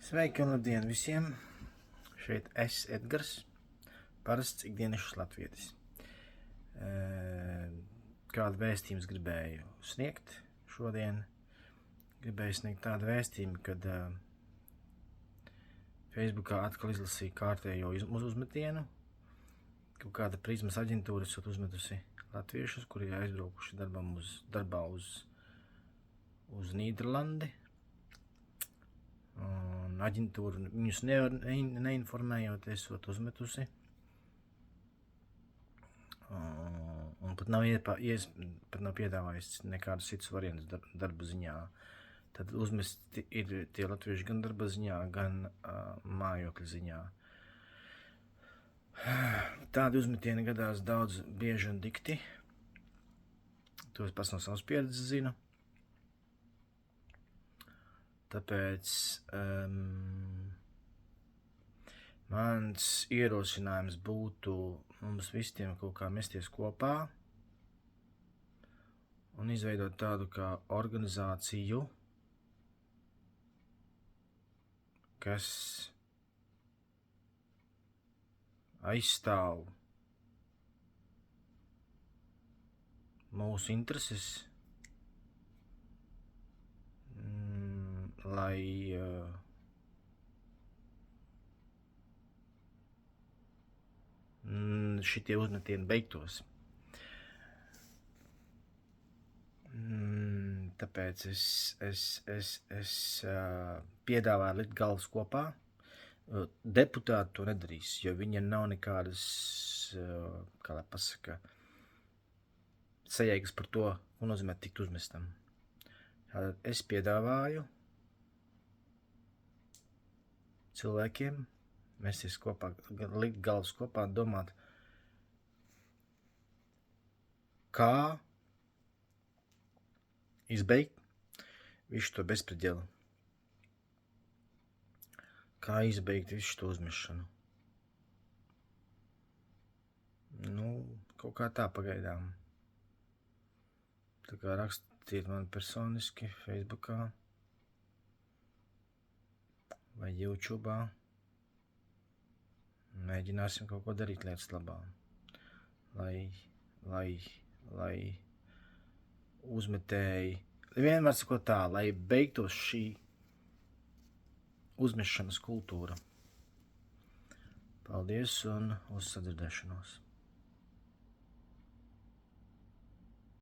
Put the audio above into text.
Sveiki un labdien visiem! Šeit es, Edgars, parasts ikdienišs latvietis. Kādu vēstījumu gribēju sniegt šodien? Gribēju sniegt tādu vēstījumu, kad Facebookā atkal izlasīju kārtējo uzmetienu. Kaut kāda Prizmas aģentūra esot uzmetusi latviešus, kuri ir aizbraukuši darbā uz Nīderlandi. Un aģentūra viņus neinformējot, esot uzmetusi. Un pat nav piedāvājis nekādas citas variantas darba ziņā. Tad uzmesti ir tie latvieši gan darba ziņā, gan mājokļa ziņā. Tādi uzmetieni gadās daudz bieži un dikti. To es pats no savas pieredzes zinu. Tāpēc mans ierosinājums būtu mums visiem kaut kā mesties kopā un izveidot tādu kā organizāciju, kas aizstāv mūsu intereses, lai šitie uzmetieni beigtos. Tāpēc es piedāvāju likt galvas kopā. Deputāti to nedarīs, jo viņiem nav nekādas, kā lai pasaka, sajēgas par to, ko nozīmē tikt uzmestam. Tātad es piedāvāju cilvēkiem mesties kopā, likt galvas kopā, domāt, kā izbeigt visu to bezspriedēlu, kā izbeigt visu to uzmešanu. Kaut kā tā pagaidām. Tā kā rakstiet man personiski Facebookā vai YouTube'ā. Mēģināsim kaut ko darīt lietas labā, lai uzmetēji, vienmēr sakot tā, lai beigtos šī uzmešanas kultūra. Paldies un uz sadzirdēšanos!